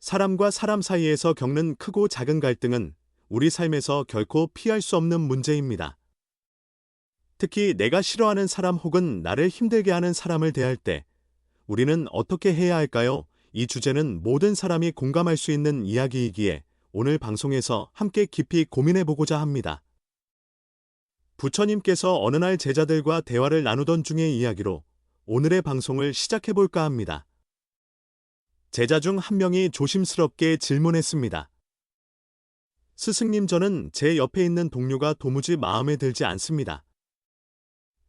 사람과 사람 사이에서 겪는 크고 작은 갈등은 우리 삶에서 결코 피할 수 없는 문제입니다. 특히 내가 싫어하는 사람 혹은 나를 힘들게 하는 사람을 대할 때 우리는 어떻게 해야 할까요? 이 주제는 모든 사람이 공감할 수 있는 이야기이기에 오늘 방송에서 함께 깊이 고민해 보고자 합니다. 부처님께서 어느 날 제자들과 대화를 나누던 중의 이야기로 오늘의 방송을 시작해 볼까 합니다. 제자 중 한 명이 조심스럽게 질문했습니다. 스승님, 저는 제 옆에 있는 동료가 도무지 마음에 들지 않습니다.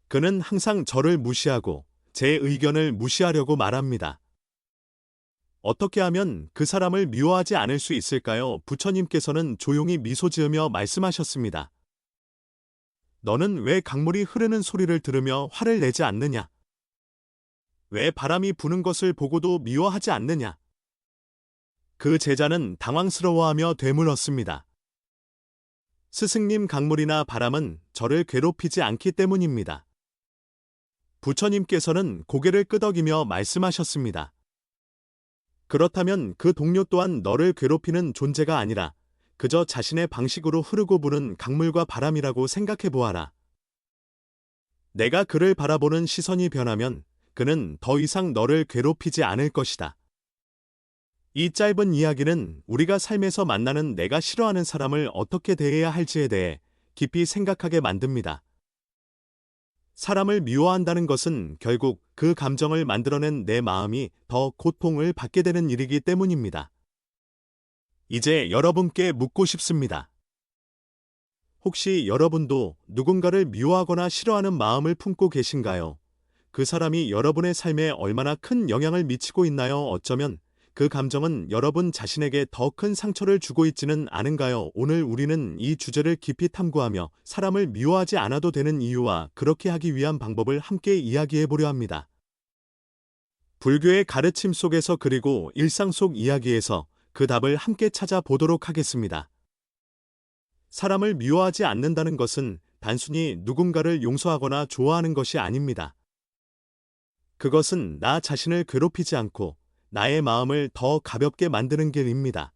그는 항상 저를 무시하고 제 의견을 무시하려고 말합니다. 어떻게 하면 그 사람을 미워하지 않을 수 있을까요? 부처님께서는 조용히 미소 지으며 말씀하셨습니다. 너는 왜 강물이 흐르는 소리를 들으며 화를 내지 않느냐? 왜 바람이 부는 것을 보고도 미워하지 않느냐? 그 제자는 당황스러워하며 되물었습니다. 스승님, 강물이나 바람은 저를 괴롭히지 않기 때문입니다. 부처님께서는 고개를 끄덕이며 말씀하셨습니다. 그렇다면 그 동료 또한 너를 괴롭히는 존재가 아니라 그저 자신의 방식으로 흐르고 부는 강물과 바람이라고 생각해 보아라. 내가 그를 바라보는 시선이 변하면 그는 더 이상 너를 괴롭히지 않을 것이다. 이 짧은 이야기는 우리가 삶에서 만나는 내가 싫어하는 사람을 어떻게 대해야 할지에 대해 깊이 생각하게 만듭니다. 사람을 미워한다는 것은 결국 그 감정을 만들어낸 내 마음이 더 고통을 받게 되는 일이기 때문입니다. 이제 여러분께 묻고 싶습니다. 혹시 여러분도 누군가를 미워하거나 싫어하는 마음을 품고 계신가요? 그 사람이 여러분의 삶에 얼마나 큰 영향을 미치고 있나요? 어쩌면 그 감정은 여러분 자신에게 더 큰 상처를 주고 있지는 않은가요? 오늘 우리는 이 주제를 깊이 탐구하며 사람을 미워하지 않아도 되는 이유와 그렇게 하기 위한 방법을 함께 이야기해 보려 합니다. 불교의 가르침 속에서 그리고 일상 속 이야기에서 그 답을 함께 찾아보도록 하겠습니다. 사람을 미워하지 않는다는 것은 단순히 누군가를 용서하거나 좋아하는 것이 아닙니다. 그것은 나 자신을 괴롭히지 않고 나의 마음을 더 가볍게 만드는 길입니다.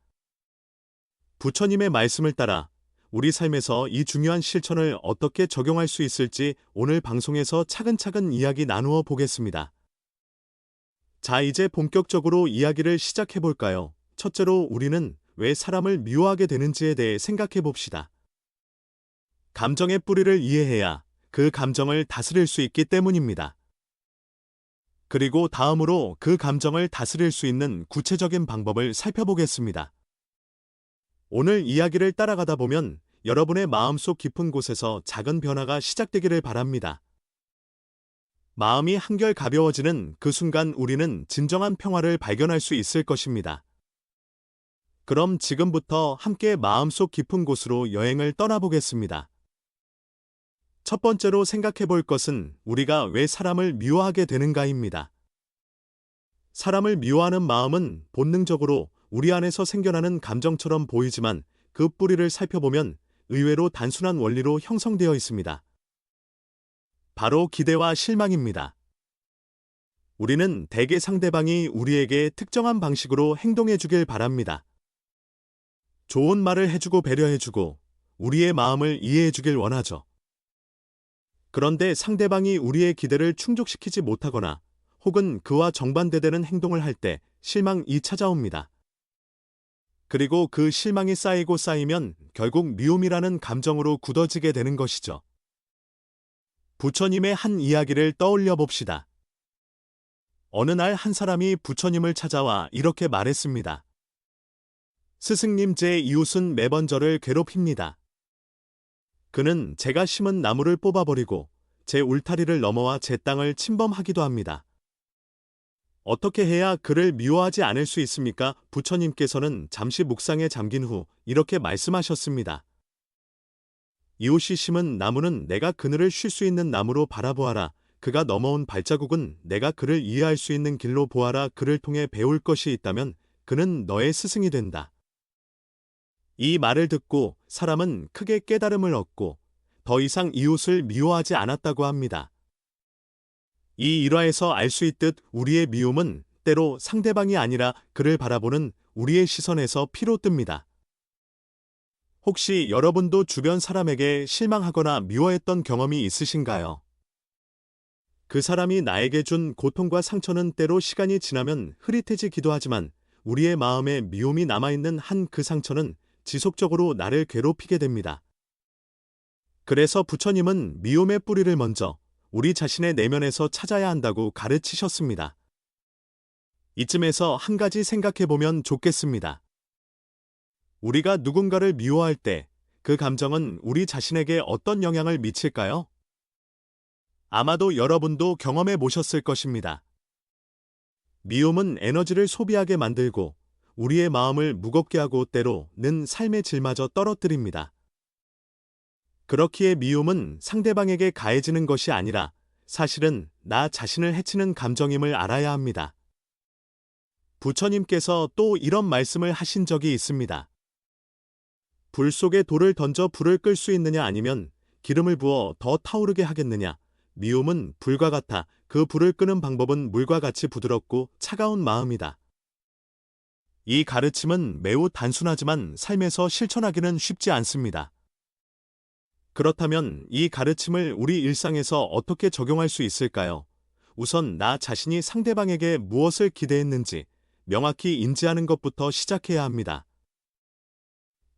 부처님의 말씀을 따라 우리 삶에서 이 중요한 실천을 어떻게 적용할 수 있을지 오늘 방송에서 차근차근 이야기 나누어 보겠습니다. 자, 이제 본격적으로 이야기를 시작해 볼까요? 첫째로 우리는 왜 사람을 미워하게 되는지에 대해 생각해 봅시다. 감정의 뿌리를 이해해야 그 감정을 다스릴 수 있기 때문입니다. 그리고 다음으로 그 감정을 다스릴 수 있는 구체적인 방법을 살펴보겠습니다. 오늘 이야기를 따라가다 보면 여러분의 마음속 깊은 곳에서 작은 변화가 시작되기를 바랍니다. 마음이 한결 가벼워지는 그 순간 우리는 진정한 평화를 발견할 수 있을 것입니다. 그럼 지금부터 함께 마음속 깊은 곳으로 여행을 떠나보겠습니다. 첫 번째로 생각해 볼 것은 우리가 왜 사람을 미워하게 되는가입니다. 사람을 미워하는 마음은 본능적으로 우리 안에서 생겨나는 감정처럼 보이지만 그 뿌리를 살펴보면 의외로 단순한 원리로 형성되어 있습니다. 바로 기대와 실망입니다. 우리는 대개 상대방이 우리에게 특정한 방식으로 행동해 주길 바랍니다. 좋은 말을 해주고 배려해주고 우리의 마음을 이해해 주길 원하죠. 그런데 상대방이 우리의 기대를 충족시키지 못하거나 혹은 그와 정반대되는 행동을 할 때 실망이 찾아옵니다. 그리고 그 실망이 쌓이고 쌓이면 결국 미움이라는 감정으로 굳어지게 되는 것이죠. 부처님의 한 이야기를 떠올려 봅시다. 어느 날 한 사람이 부처님을 찾아와 이렇게 말했습니다. 스승님, 제 이웃은 매번 저를 괴롭힙니다. 그는 제가 심은 나무를 뽑아버리고 제 울타리를 넘어와 제 땅을 침범하기도 합니다. 어떻게 해야 그를 미워하지 않을 수 있습니까? 부처님께서는 잠시 묵상에 잠긴 후 이렇게 말씀하셨습니다. 이웃이 심은 나무는 내가 그늘을 쉴 수 있는 나무로 바라보아라. 그가 넘어온 발자국은 내가 그를 이해할 수 있는 길로 보아라. 그를 통해 배울 것이 있다면 그는 너의 스승이 된다. 이 말을 듣고 사람은 크게 깨달음을 얻고 더 이상 이웃을 미워하지 않았다고 합니다. 이 일화에서 알 수 있듯 우리의 미움은 때로 상대방이 아니라 그를 바라보는 우리의 시선에서 피로 뜹니다. 혹시 여러분도 주변 사람에게 실망하거나 미워했던 경험이 있으신가요? 그 사람이 나에게 준 고통과 상처는 때로 시간이 지나면 흐릿해지기도 하지만 우리의 마음에 미움이 남아있는 한 그 상처는 지속적으로 나를 괴롭히게 됩니다. 그래서 부처님은 미움의 뿌리를 먼저 우리 자신의 내면에서 찾아야 한다고 가르치셨습니다. 이쯤에서 한 가지 생각해보면 좋겠습니다. 우리가 누군가를 미워할 때 그 감정은 우리 자신에게 어떤 영향을 미칠까요? 아마도 여러분도 경험해 보셨을 것입니다. 미움은 에너지를 소비하게 만들고 우리의 마음을 무겁게 하고 때로는 삶의 질마저 떨어뜨립니다. 그렇기에 미움은 상대방에게 가해지는 것이 아니라 사실은 나 자신을 해치는 감정임을 알아야 합니다. 부처님께서 또 이런 말씀을 하신 적이 있습니다. 불 속에 돌을 던져 불을 끌 수 있느냐 아니면 기름을 부어 더 타오르게 하겠느냐. 미움은 불과 같아 그 불을 끄는 방법은 물과 같이 부드럽고 차가운 마음이다. 이 가르침은 매우 단순하지만 삶에서 실천하기는 쉽지 않습니다. 그렇다면 이 가르침을 우리 일상에서 어떻게 적용할 수 있을까요? 우선 나 자신이 상대방에게 무엇을 기대했는지 명확히 인지하는 것부터 시작해야 합니다.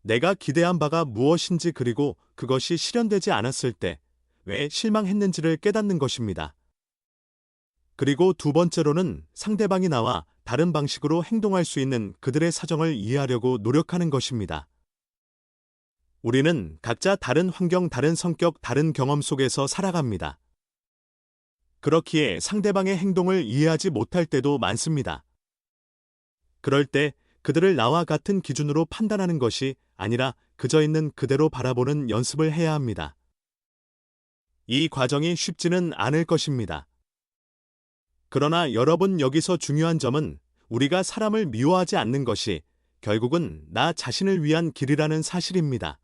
내가 기대한 바가 무엇인지 그리고 그것이 실현되지 않았을 때 왜 실망했는지를 깨닫는 것입니다. 그리고 두 번째로는 상대방이 나와 다른 방식으로 행동할 수 있는 그들의 사정을 이해하려고 노력하는 것입니다. 우리는 각자 다른 환경, 다른 성격, 다른 경험 속에서 살아갑니다. 그렇기에 상대방의 행동을 이해하지 못할 때도 많습니다. 그럴 때 그들을 나와 같은 기준으로 판단하는 것이 아니라 그저 있는 그대로 바라보는 연습을 해야 합니다. 이 과정이 쉽지는 않을 것입니다. 그러나 여러분 여기서 중요한 점은 우리가 사람을 미워하지 않는 것이 결국은 나 자신을 위한 길이라는 사실입니다.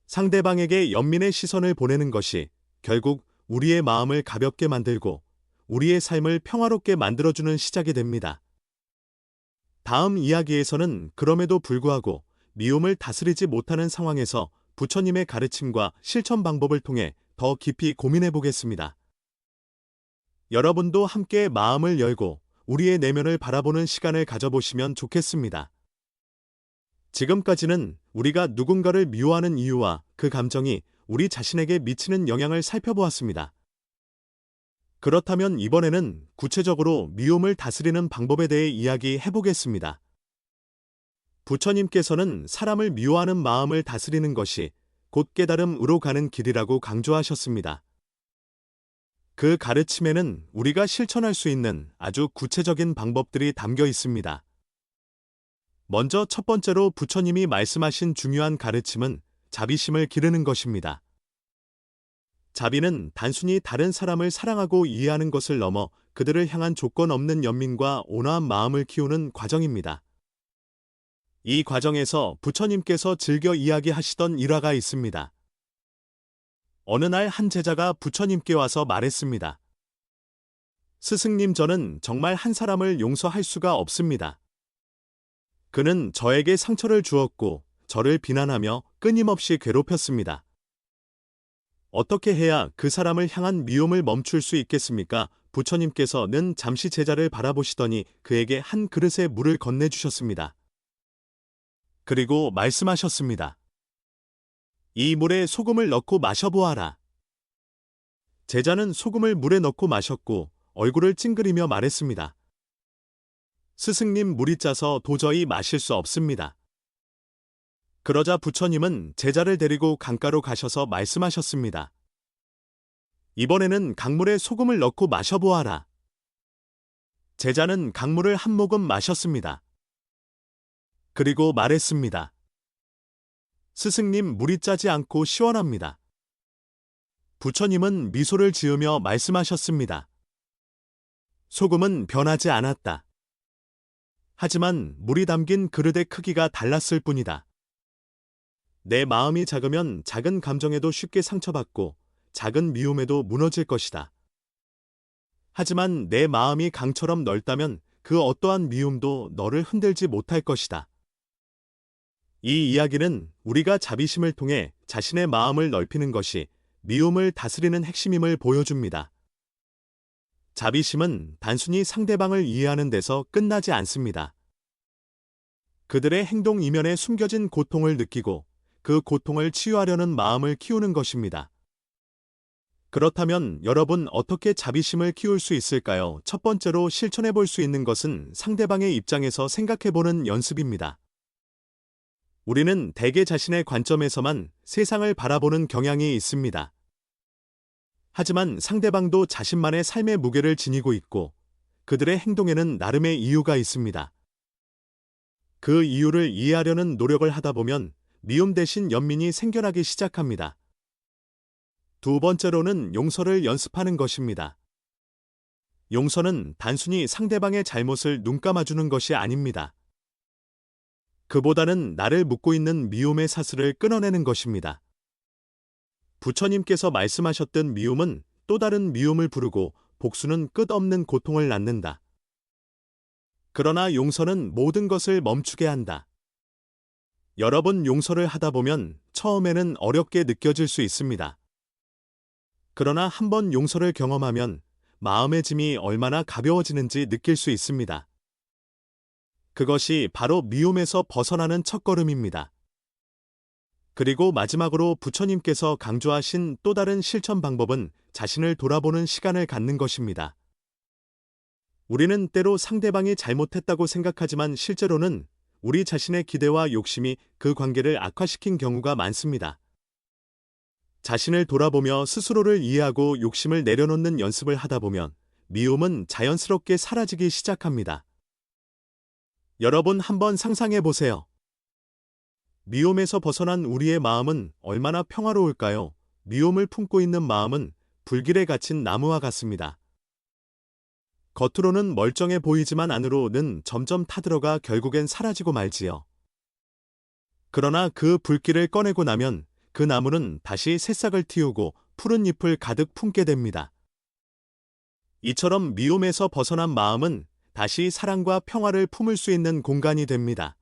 상대방에게 연민의 시선을 보내는 것이 결국 우리의 마음을 가볍게 만들고 우리의 삶을 평화롭게 만들어주는 시작이 됩니다. 다음 이야기에서는 그럼에도 불구하고 미움을 다스리지 못하는 상황에서 부처님의 가르침과 실천 방법을 통해 더 깊이 고민해 보겠습니다. 여러분도 함께 마음을 열고 우리의 내면을 바라보는 시간을 가져보시면 좋겠습니다. 지금까지는 우리가 누군가를 미워하는 이유와 그 감정이 우리 자신에게 미치는 영향을 살펴보았습니다. 그렇다면 이번에는 구체적으로 미움을 다스리는 방법에 대해 이야기해 보겠습니다. 부처님께서는 사람을 미워하는 마음을 다스리는 것이 곧 깨달음으로 가는 길이라고 강조하셨습니다. 그 가르침에는 우리가 실천할 수 있는 아주 구체적인 방법들이 담겨 있습니다. 먼저 첫 번째로 부처님이 말씀하신 중요한 가르침은 자비심을 기르는 것입니다. 자비는 단순히 다른 사람을 사랑하고 이해하는 것을 넘어 그들을 향한 조건 없는 연민과 온화한 마음을 키우는 과정입니다. 이 과정에서 부처님께서 즐겨 이야기하시던 일화가 있습니다. 어느 날 한 제자가 부처님께 와서 말했습니다. 스승님, 저는 정말 한 사람을 용서할 수가 없습니다. 그는 저에게 상처를 주었고 저를 비난하며 끊임없이 괴롭혔습니다. 어떻게 해야 그 사람을 향한 미움을 멈출 수 있겠습니까? 부처님께서는 잠시 제자를 바라보시더니 그에게 한 그릇의 물을 건네주셨습니다. 그리고 말씀하셨습니다. 이 물에 소금을 넣고 마셔보아라. 제자는 소금을 물에 넣고 마셨고 얼굴을 찡그리며 말했습니다. 스승님, 물이 짜서 도저히 마실 수 없습니다. 그러자 부처님은 제자를 데리고 강가로 가셔서 말씀하셨습니다. 이번에는 강물에 소금을 넣고 마셔보아라. 제자는 강물을 한 모금 마셨습니다. 그리고 말했습니다. 스승님, 물이 짜지 않고 시원합니다. 부처님은 미소를 지으며 말씀하셨습니다. 소금은 변하지 않았다. 하지만 물이 담긴 그릇의 크기가 달랐을 뿐이다. 내 마음이 작으면 작은 감정에도 쉽게 상처받고 작은 미움에도 무너질 것이다. 하지만 내 마음이 강처럼 넓다면 그 어떠한 미움도 너를 흔들지 못할 것이다. 이 이야기는 우리가 자비심을 통해 자신의 마음을 넓히는 것이 미움을 다스리는 핵심임을 보여줍니다. 자비심은 단순히 상대방을 이해하는 데서 끝나지 않습니다. 그들의 행동 이면에 숨겨진 고통을 느끼고 그 고통을 치유하려는 마음을 키우는 것입니다. 그렇다면 여러분 어떻게 자비심을 키울 수 있을까요? 첫 번째로 실천해 볼 수 있는 것은 상대방의 입장에서 생각해 보는 연습입니다. 우리는 대개 자신의 관점에서만 세상을 바라보는 경향이 있습니다. 하지만 상대방도 자신만의 삶의 무게를 지니고 있고 그들의 행동에는 나름의 이유가 있습니다. 그 이유를 이해하려는 노력을 하다 보면 미움 대신 연민이 생겨나기 시작합니다. 두 번째로는 용서를 연습하는 것입니다. 용서는 단순히 상대방의 잘못을 눈감아주는 것이 아닙니다. 그보다는 나를 묶고 있는 미움의 사슬을 끊어내는 것입니다. 부처님께서 말씀하셨던 미움은 또 다른 미움을 부르고 복수는 끝없는 고통을 낳는다. 그러나 용서는 모든 것을 멈추게 한다. 여러 번 용서를 하다 보면 처음에는 어렵게 느껴질 수 있습니다. 그러나 한 번 용서를 경험하면 마음의 짐이 얼마나 가벼워지는지 느낄 수 있습니다. 그것이 바로 미움에서 벗어나는 첫걸음입니다. 그리고 마지막으로 부처님께서 강조하신 또 다른 실천 방법은 자신을 돌아보는 시간을 갖는 것입니다. 우리는 때로 상대방이 잘못했다고 생각하지만 실제로는 우리 자신의 기대와 욕심이 그 관계를 악화시킨 경우가 많습니다. 자신을 돌아보며 스스로를 이해하고 욕심을 내려놓는 연습을 하다 보면 미움은 자연스럽게 사라지기 시작합니다. 여러분 한번 상상해 보세요. 미움에서 벗어난 우리의 마음은 얼마나 평화로울까요? 미움을 품고 있는 마음은 불길에 갇힌 나무와 같습니다. 겉으로는 멀쩡해 보이지만 안으로는 점점 타들어가 결국엔 사라지고 말지요. 그러나 그 불길을 꺼내고 나면 그 나무는 다시 새싹을 틔우고 푸른 잎을 가득 품게 됩니다. 이처럼 미움에서 벗어난 마음은 다시 사랑과 평화를 품을 수 있는 공간이 됩니다.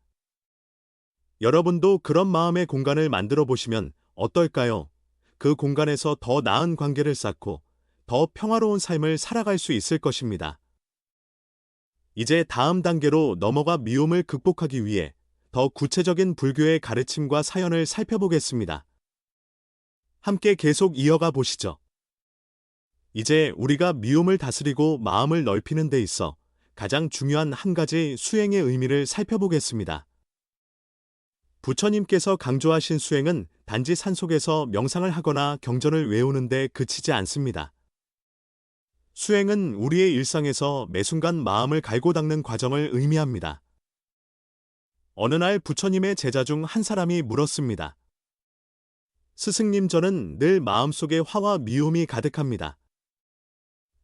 여러분도 그런 마음의 공간을 만들어 보시면 어떨까요? 그 공간에서 더 나은 관계를 쌓고 더 평화로운 삶을 살아갈 수 있을 것입니다. 이제 다음 단계로 넘어가 미움을 극복하기 위해 더 구체적인 불교의 가르침과 사연을 살펴보겠습니다. 함께 계속 이어가 보시죠. 이제 우리가 미움을 다스리고 마음을 넓히는 데 있어 가장 중요한 한 가지 수행의 의미를 살펴보겠습니다. 부처님께서 강조하신 수행은 단지 산속에서 명상을 하거나 경전을 외우는 데 그치지 않습니다. 수행은 우리의 일상에서 매 순간 마음을 갈고 닦는 과정을 의미합니다. 어느 날 부처님의 제자 중 한 사람이 물었습니다. 스승님, 저는 늘 마음속에 화와 미움이 가득합니다.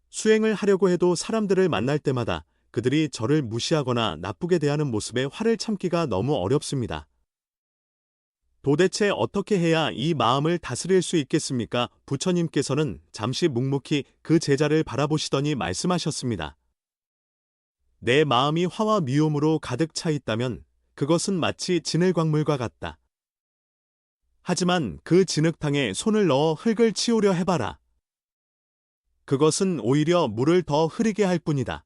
수행을 하려고 해도 사람들을 만날 때마다 그들이 저를 무시하거나 나쁘게 대하는 모습에 화를 참기가 너무 어렵습니다. 도대체 어떻게 해야 이 마음을 다스릴 수 있겠습니까? 부처님께서는 잠시 묵묵히 그 제자를 바라보시더니 말씀하셨습니다. 내 마음이 화와 미움으로 가득 차 있다면 그것은 마치 진흙광물과 같다. 하지만 그 진흙탕에 손을 넣어 흙을 치우려 해봐라. 그것은 오히려 물을 더 흐리게 할 뿐이다.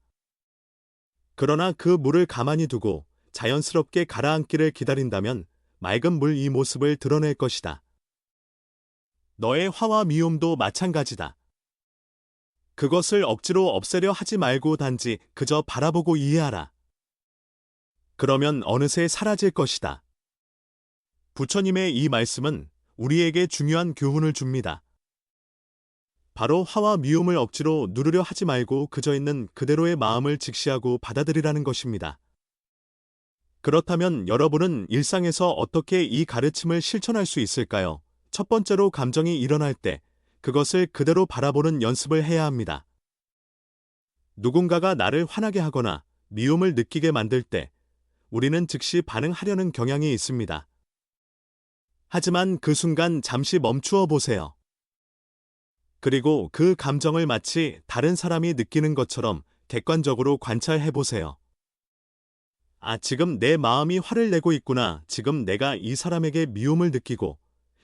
그러나 그 물을 가만히 두고 자연스럽게 가라앉기를 기다린다면 맑은 물 이 모습을 드러낼 것이다. 너의 화와 미움도 마찬가지다. 그것을 억지로 없애려 하지 말고 단지 그저 바라보고 이해하라. 그러면 어느새 사라질 것이다. 부처님의 이 말씀은 우리에게 중요한 교훈을 줍니다. 바로 화와 미움을 억지로 누르려 하지 말고 그저 있는 그대로의 마음을 직시하고 받아들이라는 것입니다. 그렇다면 여러분은 일상에서 어떻게 이 가르침을 실천할 수 있을까요? 첫 번째로 감정이 일어날 때 그것을 그대로 바라보는 연습을 해야 합니다. 누군가가 나를 화나게 하거나 미움을 느끼게 만들 때 우리는 즉시 반응하려는 경향이 있습니다. 하지만 그 순간 잠시 멈추어 보세요. 그리고 그 감정을 마치 다른 사람이 느끼는 것처럼 객관적으로 관찰해 보세요. 지금 내 마음이 화를 내고 있구나. 지금 내가 이 사람에게 미움을 느끼고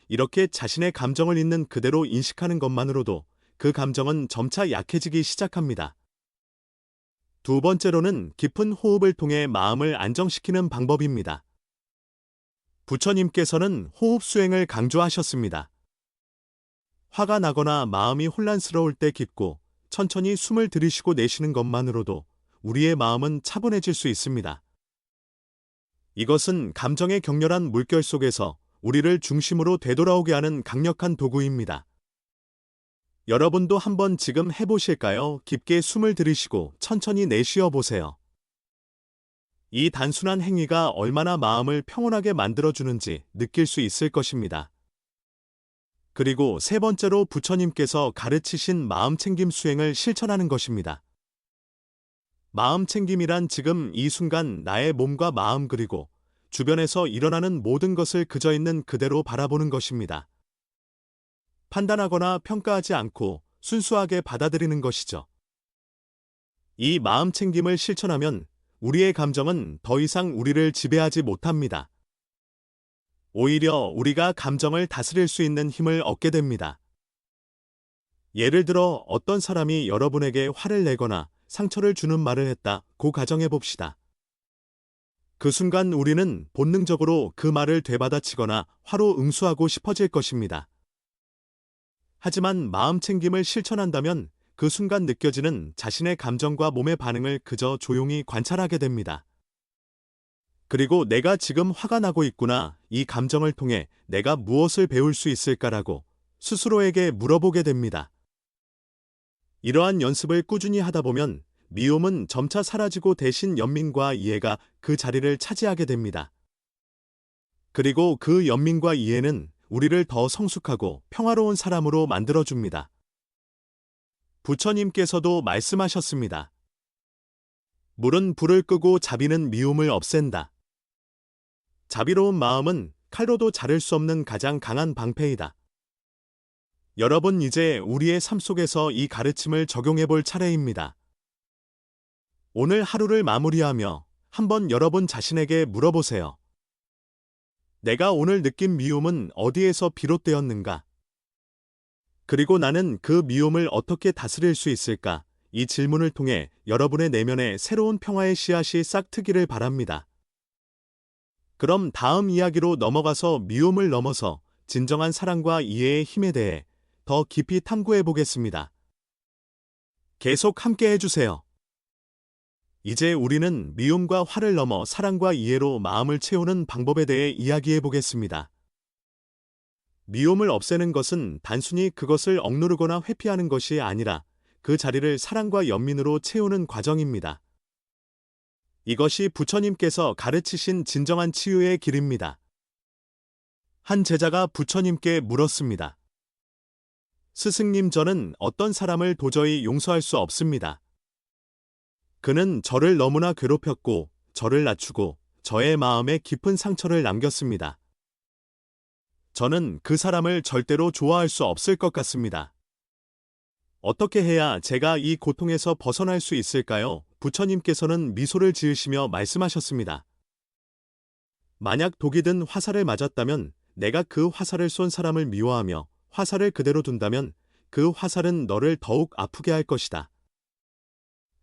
이렇게 자신의 감정을 있는 그대로 인식하는 것만으로도 그 감정은 점차 약해지기 시작합니다. 두 번째로는 깊은 호흡을 통해 마음을 안정시키는 방법입니다. 부처님께서는 호흡 수행을 강조하셨습니다. 화가 나거나 마음이 혼란스러울 때 깊고 천천히 숨을 들이쉬고 내쉬는 것만으로도 우리의 마음은 차분해질 수 있습니다. 이것은 감정의 격렬한 물결 속에서 우리를 중심으로 되돌아오게 하는 강력한 도구입니다. 여러분도 한번 지금 해보실까요? 깊게 숨을 들이쉬고 천천히 내쉬어 보세요. 이 단순한 행위가 얼마나 마음을 평온하게 만들어주는지 느낄 수 있을 것입니다. 그리고 세 번째로 부처님께서 가르치신 마음챙김 수행을 실천하는 것입니다. 마음챙김이란 지금 이 순간 나의 몸과 마음 그리고 주변에서 일어나는 모든 것을 그저 있는 그대로 바라보는 것입니다. 판단하거나 평가하지 않고 순수하게 받아들이는 것이죠. 이 마음챙김을 실천하면 우리의 감정은 더 이상 우리를 지배하지 못합니다. 오히려 우리가 감정을 다스릴 수 있는 힘을 얻게 됩니다. 예를 들어 어떤 사람이 여러분에게 화를 내거나 상처를 주는 말을 했다고 가정해 봅시다. 그 순간 우리는 본능적으로 그 말을 되받아치거나 화로 응수하고 싶어질 것입니다. 하지만 마음챙김을 실천한다면 그 순간 느껴지는 자신의 감정과 몸의 반응을 그저 조용히 관찰하게 됩니다. 그리고 내가 지금 화가 나고 있구나, 이 감정을 통해 내가 무엇을 배울 수 있을까라고 스스로에게 물어보게 됩니다. 이러한 연습을 꾸준히 하다 보면 미움은 점차 사라지고 대신 연민과 이해가 그 자리를 차지하게 됩니다. 그리고 그 연민과 이해는 우리를 더 성숙하고 평화로운 사람으로 만들어줍니다. 부처님께서도 말씀하셨습니다. 물은 불을 끄고 자비는 미움을 없앤다. 자비로운 마음은 칼로도 자를 수 없는 가장 강한 방패이다. 여러분, 이제 우리의 삶 속에서 이 가르침을 적용해 볼 차례입니다. 오늘 하루를 마무리하며 한번 여러분 자신에게 물어보세요. 내가 오늘 느낀 미움은 어디에서 비롯되었는가? 그리고 나는 그 미움을 어떻게 다스릴 수 있을까? 이 질문을 통해 여러분의 내면에 새로운 평화의 씨앗이 싹 트기를 바랍니다. 그럼 다음 이야기로 넘어가서 미움을 넘어서 진정한 사랑과 이해의 힘에 대해 더 깊이 탐구해 보겠습니다. 계속 함께 해주세요. 이제 우리는 미움과 화를 넘어 사랑과 이해로 마음을 채우는 방법에 대해 이야기해 보겠습니다. 미움을 없애는 것은 단순히 그것을 억누르거나 회피하는 것이 아니라 그 자리를 사랑과 연민으로 채우는 과정입니다. 이것이 부처님께서 가르치신 진정한 치유의 길입니다. 한 제자가 부처님께 물었습니다. 스승님, 저는 어떤 사람을 도저히 용서할 수 없습니다. 그는 저를 너무나 괴롭혔고, 저를 낮추고, 저의 마음에 깊은 상처를 남겼습니다. 저는 그 사람을 절대로 좋아할 수 없을 것 같습니다. 어떻게 해야 제가 이 고통에서 벗어날 수 있을까요? 부처님께서는 미소를 지으시며 말씀하셨습니다. 만약 독이 든 화살을 맞았다면 내가 그 화살을 쏜 사람을 미워하며 화살을 그대로 둔다면 그 화살은 너를 더욱 아프게 할 것이다.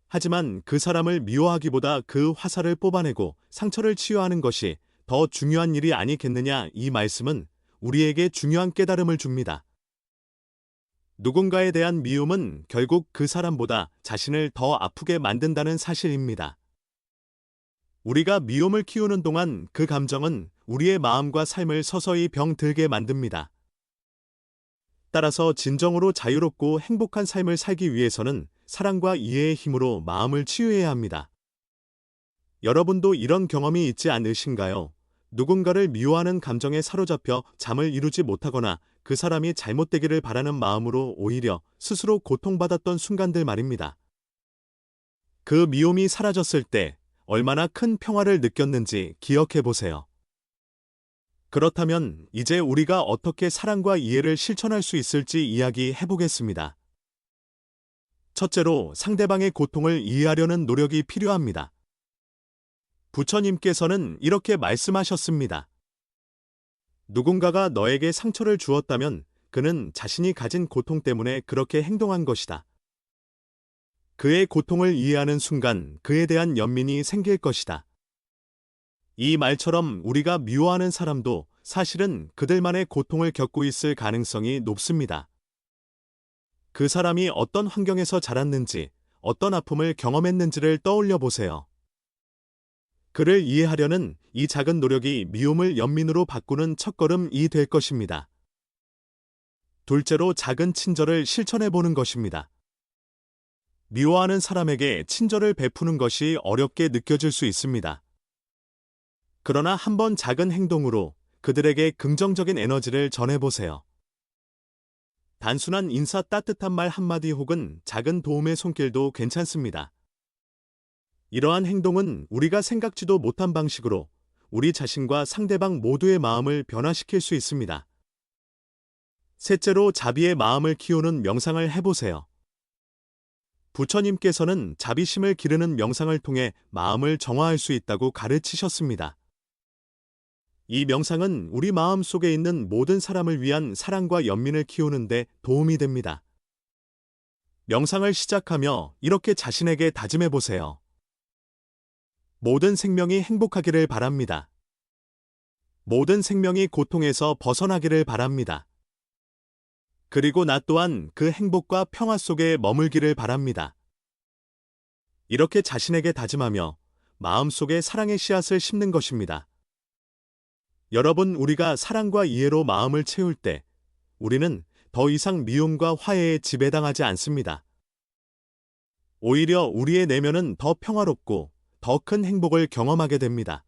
하지만 그 사람을 미워하기보다 그 화살을 뽑아내고 상처를 치유하는 것이 더 중요한 일이 아니겠느냐. 이 말씀은 우리에게 중요한 깨달음을 줍니다. 누군가에 대한 미움은 결국 그 사람보다 자신을 더 아프게 만든다는 사실입니다. 우리가 미움을 키우는 동안 그 감정은 우리의 마음과 삶을 서서히 병들게 만듭니다. 따라서 진정으로 자유롭고 행복한 삶을 살기 위해서는 사랑과 이해의 힘으로 마음을 치유해야 합니다. 여러분도 이런 경험이 있지 않으신가요? 누군가를 미워하는 감정에 사로잡혀 잠을 이루지 못하거나 그 사람이 잘못되기를 바라는 마음으로 오히려 스스로 고통받았던 순간들 말입니다. 그 미움이 사라졌을 때 얼마나 큰 평화를 느꼈는지 기억해 보세요. 그렇다면 이제 우리가 어떻게 사랑과 이해를 실천할 수 있을지 이야기해 보겠습니다. 첫째로, 상대방의 고통을 이해하려는 노력이 필요합니다. 부처님께서는 이렇게 말씀하셨습니다. 누군가가 너에게 상처를 주었다면 그는 자신이 가진 고통 때문에 그렇게 행동한 것이다. 그의 고통을 이해하는 순간 그에 대한 연민이 생길 것이다. 이 말처럼 우리가 미워하는 사람도 사실은 그들만의 고통을 겪고 있을 가능성이 높습니다. 그 사람이 어떤 환경에서 자랐는지, 어떤 아픔을 경험했는지를 떠올려 보세요. 그를 이해하려는 이 작은 노력이 미움을 연민으로 바꾸는 첫걸음이 될 것입니다. 둘째로 작은 친절을 실천해 보는 것입니다. 미워하는 사람에게 친절을 베푸는 것이 어렵게 느껴질 수 있습니다. 그러나 한번 작은 행동으로 그들에게 긍정적인 에너지를 전해보세요. 단순한 인사 따뜻한 말 한마디 혹은 작은 도움의 손길도 괜찮습니다. 이러한 행동은 우리가 생각지도 못한 방식으로 우리 자신과 상대방 모두의 마음을 변화시킬 수 있습니다. 셋째로 자비의 마음을 키우는 명상을 해보세요. 부처님께서는 자비심을 기르는 명상을 통해 마음을 정화할 수 있다고 가르치셨습니다. 이 명상은 우리 마음 속에 있는 모든 사람을 위한 사랑과 연민을 키우는 데 도움이 됩니다. 명상을 시작하며 이렇게 자신에게 다짐해 보세요. 모든 생명이 행복하기를 바랍니다. 모든 생명이 고통에서 벗어나기를 바랍니다. 그리고 나 또한 그 행복과 평화 속에 머물기를 바랍니다. 이렇게 자신에게 다짐하며 마음속에 사랑의 씨앗을 심는 것입니다. 여러분, 우리가 사랑과 이해로 마음을 채울 때 우리는 더 이상 미움과 화해에 지배당하지 않습니다. 오히려 우리의 내면은 더 평화롭고 더 큰 행복을 경험하게 됩니다.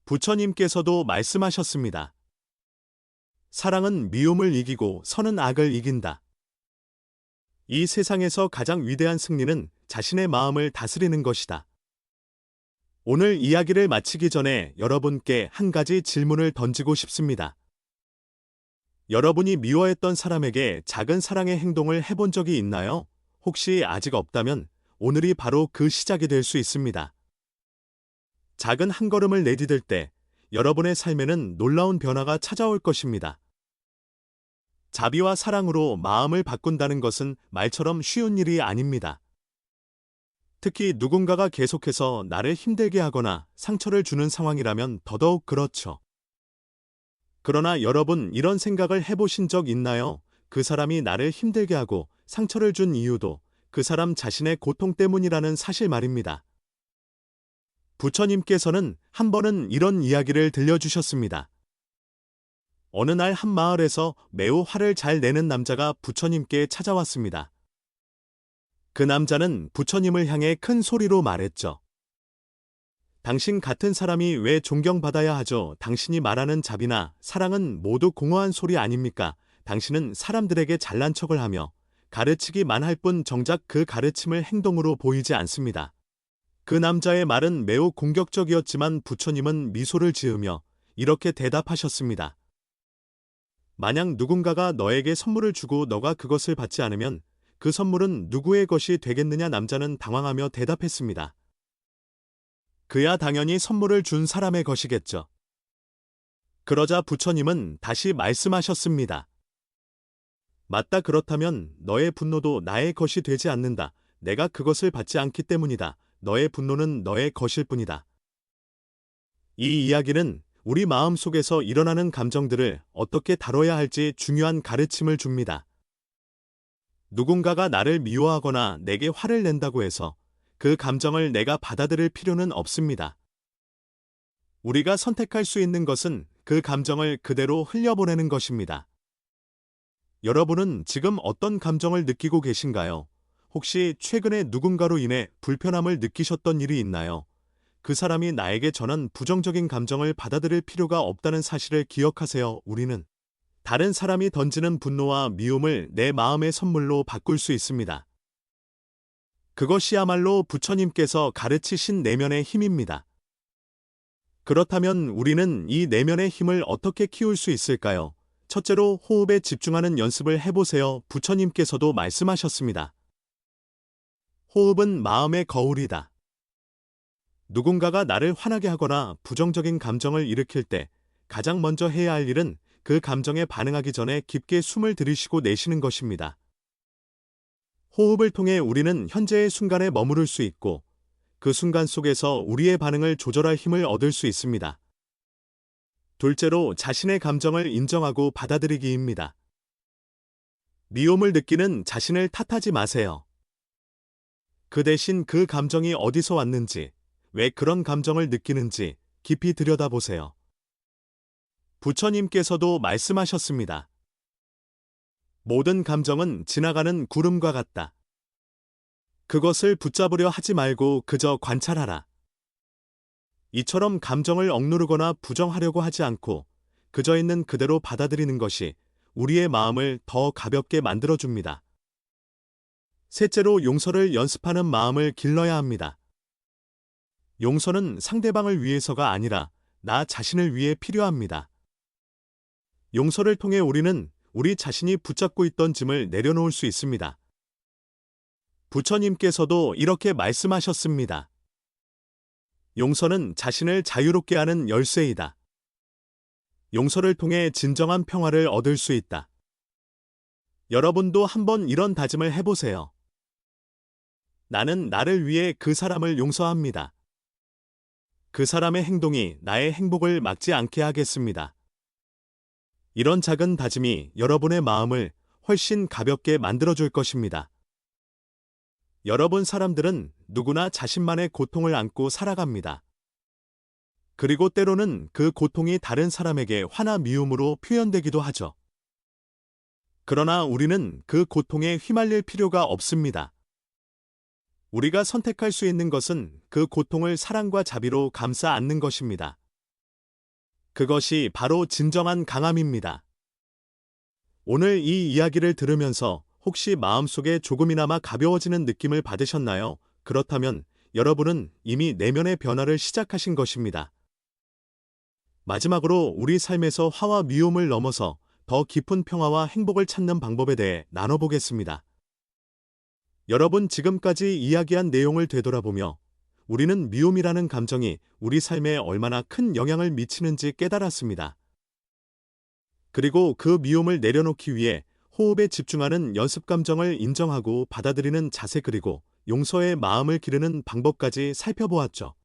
부처님께서도 말씀하셨습니다. 사랑은 미움을 이기고 선은 악을 이긴다. 이 세상에서 가장 위대한 승리는 자신의 마음을 다스리는 것이다. 오늘 이야기를 마치기 전에 여러분께 한 가지 질문을 던지고 싶습니다. 여러분이 미워했던 사람에게 작은 사랑의 행동을 해본 적이 있나요? 혹시 아직 없다면 오늘이 바로 그 시작이 될 수 있습니다. 작은 한 걸음을 내디딜 때 여러분의 삶에는 놀라운 변화가 찾아올 것입니다. 자비와 사랑으로 마음을 바꾼다는 것은 말처럼 쉬운 일이 아닙니다. 특히 누군가가 계속해서 나를 힘들게 하거나 상처를 주는 상황이라면 더더욱 그렇죠. 그러나 여러분, 이런 생각을 해보신 적 있나요? 그 사람이 나를 힘들게 하고 상처를 준 이유도 그 사람 자신의 고통 때문이라는 사실 말입니다. 부처님께서는 한 번은 이런 이야기를 들려주셨습니다. 어느 날 한 마을에서 매우 화를 잘 내는 남자가 부처님께 찾아왔습니다. 그 남자는 부처님을 향해 큰 소리로 말했죠. 당신 같은 사람이 왜 존경받아야 하죠? 당신이 말하는 자비나 사랑은 모두 공허한 소리 아닙니까? 당신은 사람들에게 잘난 척을 하며 가르치기만 할 뿐 정작 그 가르침을 행동으로 보이지 않습니다. 그 남자의 말은 매우 공격적이었지만 부처님은 미소를 지으며 이렇게 대답하셨습니다. 만약 누군가가 너에게 선물을 주고 너가 그것을 받지 않으면 그 선물은 누구의 것이 되겠느냐? 남자는 당황하며 대답했습니다. 그야 당연히 선물을 준 사람의 것이겠죠. 그러자 부처님은 다시 말씀하셨습니다. 맞다. 그렇다면 너의 분노도 나의 것이 되지 않는다. 내가 그것을 받지 않기 때문이다. 너의 분노는 너의 것일 뿐이다. 이 이야기는 우리 마음 속에서 일어나는 감정들을 어떻게 다뤄야 할지 중요한 가르침을 줍니다. 누군가가 나를 미워하거나 내게 화를 낸다고 해서 그 감정을 내가 받아들일 필요는 없습니다. 우리가 선택할 수 있는 것은 그 감정을 그대로 흘려보내는 것입니다. 여러분은 지금 어떤 감정을 느끼고 계신가요? 혹시 최근에 누군가로 인해 불편함을 느끼셨던 일이 있나요? 그 사람이 나에게 전한 부정적인 감정을 받아들일 필요가 없다는 사실을 기억하세요. 우리는 다른 사람이 던지는 분노와 미움을 내 마음의 선물로 바꿀 수 있습니다. 그것이야말로 부처님께서 가르치신 내면의 힘입니다. 그렇다면 우리는 이 내면의 힘을 어떻게 키울 수 있을까요? 첫째로 호흡에 집중하는 연습을 해보세요. 부처님께서도 말씀하셨습니다. 호흡은 마음의 거울이다. 누군가가 나를 화나게 하거나 부정적인 감정을 일으킬 때 가장 먼저 해야 할 일은 그 감정에 반응하기 전에 깊게 숨을 들이쉬고 내쉬는 것입니다. 호흡을 통해 우리는 현재의 순간에 머무를 수 있고 그 순간 속에서 우리의 반응을 조절할 힘을 얻을 수 있습니다. 둘째로 자신의 감정을 인정하고 받아들이기입니다. 미움을 느끼는 자신을 탓하지 마세요. 그 대신 그 감정이 어디서 왔는지, 왜 그런 감정을 느끼는지 깊이 들여다보세요. 부처님께서도 말씀하셨습니다. 모든 감정은 지나가는 구름과 같다. 그것을 붙잡으려 하지 말고 그저 관찰하라. 이처럼 감정을 억누르거나 부정하려고 하지 않고 그저 있는 그대로 받아들이는 것이 우리의 마음을 더 가볍게 만들어줍니다. 셋째로 용서를 연습하는 마음을 길러야 합니다. 용서는 상대방을 위해서가 아니라 나 자신을 위해 필요합니다. 용서를 통해 우리는 우리 자신이 붙잡고 있던 짐을 내려놓을 수 있습니다. 부처님께서도 이렇게 말씀하셨습니다. 용서는 자신을 자유롭게 하는 열쇠이다. 용서를 통해 진정한 평화를 얻을 수 있다. 여러분도 한번 이런 다짐을 해보세요. 나는 나를 위해 그 사람을 용서합니다. 그 사람의 행동이 나의 행복을 막지 않게 하겠습니다. 이런 작은 다짐이 여러분의 마음을 훨씬 가볍게 만들어줄 것입니다. 여러분 사람들은 누구나 자신만의 고통을 안고 살아갑니다. 그리고 때로는 그 고통이 다른 사람에게 화나 미움으로 표현되기도 하죠. 그러나 우리는 그 고통에 휘말릴 필요가 없습니다. 우리가 선택할 수 있는 것은 그 고통을 사랑과 자비로 감싸 안는 것입니다. 그것이 바로 진정한 강함입니다. 오늘 이 이야기를 들으면서 혹시 마음속에 조금이나마 가벼워지는 느낌을 받으셨나요? 그렇다면 여러분은 이미 내면의 변화를 시작하신 것입니다. 마지막으로 우리 삶에서 화와 미움을 넘어서 더 깊은 평화와 행복을 찾는 방법에 대해 나눠보겠습니다. 여러분 지금까지 이야기한 내용을 되돌아보며 우리는 미움이라는 감정이 우리 삶에 얼마나 큰 영향을 미치는지 깨달았습니다. 그리고 그 미움을 내려놓기 위해 호흡에 집중하는 연습 감정을 인정하고 받아들이는 자세 그리고 용서의 마음을 기르는 방법까지 살펴보았죠.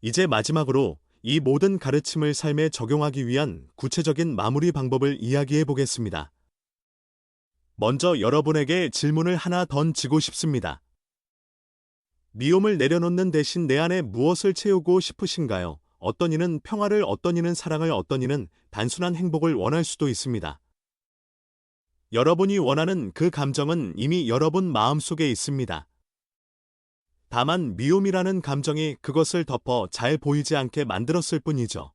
이제 마지막으로 이 모든 가르침을 삶에 적용하기 위한 구체적인 마무리 방법을 이야기해 보겠습니다. 먼저 여러분에게 질문을 하나 던지고 싶습니다. 미움을 내려놓는 대신 내 안에 무엇을 채우고 싶으신가요? 어떤 이는 평화를, 어떤 이는 사랑을, 어떤 이는 단순한 행복을 원할 수도 있습니다. 여러분이 원하는 그 감정은 이미 여러분 마음속에 있습니다. 다만 미움이라는 감정이 그것을 덮어 잘 보이지 않게 만들었을 뿐이죠.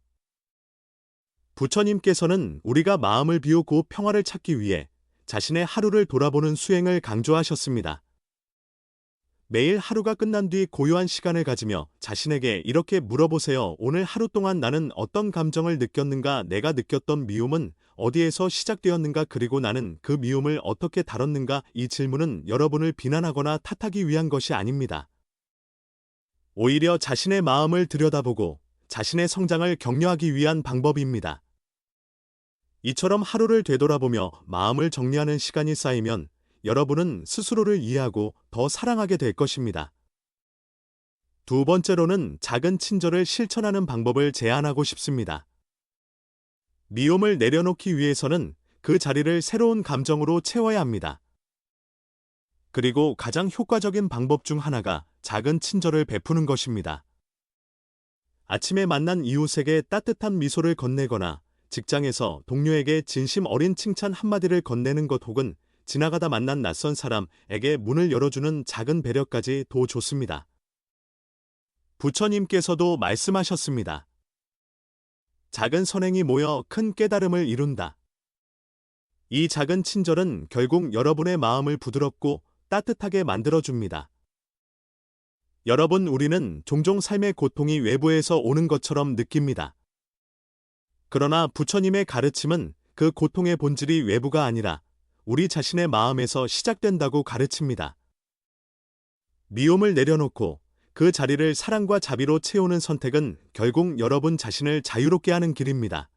부처님께서는 우리가 마음을 비우고 평화를 찾기 위해 자신의 하루를 돌아보는 수행을 강조하셨습니다. 매일 하루가 끝난 뒤 고요한 시간을 가지며 자신에게 이렇게 물어보세요. 오늘 하루 동안 나는 어떤 감정을 느꼈는가? 내가 느꼈던 미움은 어디에서 시작되었는가? 그리고 나는 그 미움을 어떻게 다뤘는가? 이 질문은 여러분을 비난하거나 탓하기 위한 것이 아닙니다. 오히려 자신의 마음을 들여다보고 자신의 성장을 격려하기 위한 방법입니다. 이처럼 하루를 되돌아보며 마음을 정리하는 시간이 쌓이면 여러분은 스스로를 이해하고 더 사랑하게 될 것입니다. 두 번째로는 작은 친절을 실천하는 방법을 제안하고 싶습니다. 미움을 내려놓기 위해서는 그 자리를 새로운 감정으로 채워야 합니다. 그리고 가장 효과적인 방법 중 하나가 작은 친절을 베푸는 것입니다. 아침에 만난 이웃에게 따뜻한 미소를 건네거나 직장에서 동료에게 진심 어린 칭찬 한마디를 건네는 것 혹은 지나가다 만난 낯선 사람에게 문을 열어주는 작은 배려까지 도 좋습니다. 부처님께서도 말씀하셨습니다. 작은 선행이 모여 큰 깨달음을 이룬다. 이 작은 친절은 결국 여러분의 마음을 부드럽고 따뜻하게 만들어줍니다. 여러분, 우리는 종종 삶의 고통이 외부에서 오는 것처럼 느낍니다. 그러나 부처님의 가르침은 그 고통의 본질이 외부가 아니라 우리 자신의 마음에서 시작된다고 가르칩니다. 미움을 내려놓고 그 자리를 사랑과 자비로 채우는 선택은 결국 여러분 자신을 자유롭게 하는 길입니다.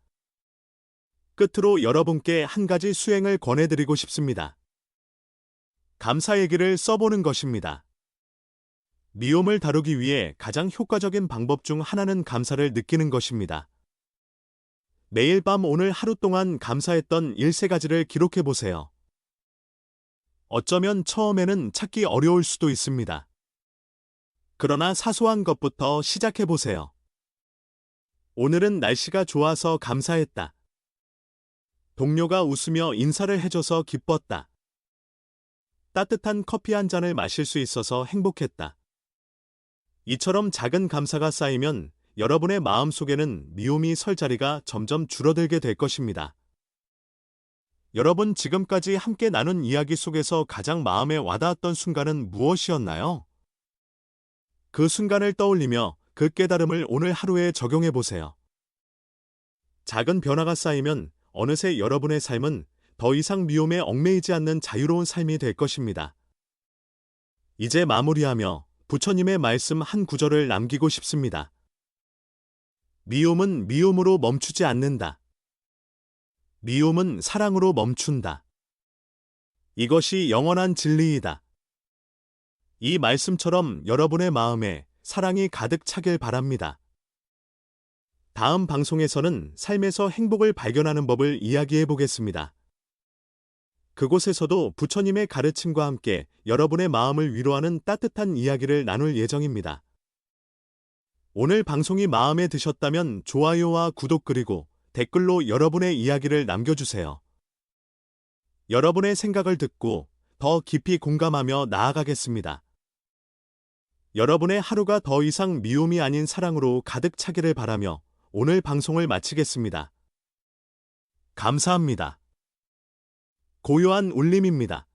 끝으로 여러분께 한 가지 수행을 권해드리고 싶습니다. 감사 얘기를 써보는 것입니다. 미움을 다루기 위해 가장 효과적인 방법 중 하나는 감사를 느끼는 것입니다. 매일 밤 오늘 하루 동안 감사했던 13가지를 기록해보세요. 어쩌면 처음에는 찾기 어려울 수도 있습니다. 그러나 사소한 것부터 시작해보세요. 오늘은 날씨가 좋아서 감사했다. 동료가 웃으며 인사를 해줘서 기뻤다. 따뜻한 커피 한 잔을 마실 수 있어서 행복했다. 이처럼 작은 감사가 쌓이면 여러분의 마음속에는 미움이 설 자리가 점점 줄어들게 될 것입니다. 여러분 지금까지 함께 나눈 이야기 속에서 가장 마음에 와닿았던 순간은 무엇이었나요? 그 순간을 떠올리며 그 깨달음을 오늘 하루에 적용해 보세요. 작은 변화가 쌓이면 어느새 여러분의 삶은 더 이상 미움에 얽매이지 않는 자유로운 삶이 될 것입니다. 이제 마무리하며 부처님의 말씀 한 구절을 남기고 싶습니다. 미움은 미움으로 멈추지 않는다. 미움은 사랑으로 멈춘다. 이것이 영원한 진리이다. 이 말씀처럼 여러분의 마음에 사랑이 가득 차길 바랍니다. 다음 방송에서는 삶에서 행복을 발견하는 법을 이야기해 보겠습니다. 그곳에서도 부처님의 가르침과 함께 여러분의 마음을 위로하는 따뜻한 이야기를 나눌 예정입니다. 오늘 방송이 마음에 드셨다면 좋아요와 구독 그리고 댓글로 여러분의 이야기를 남겨주세요. 여러분의 생각을 듣고 더 깊이 공감하며 나아가겠습니다. 여러분의 하루가 더 이상 미움이 아닌 사랑으로 가득 차기를 바라며 오늘 방송을 마치겠습니다. 감사합니다. 고요한 울림입니다.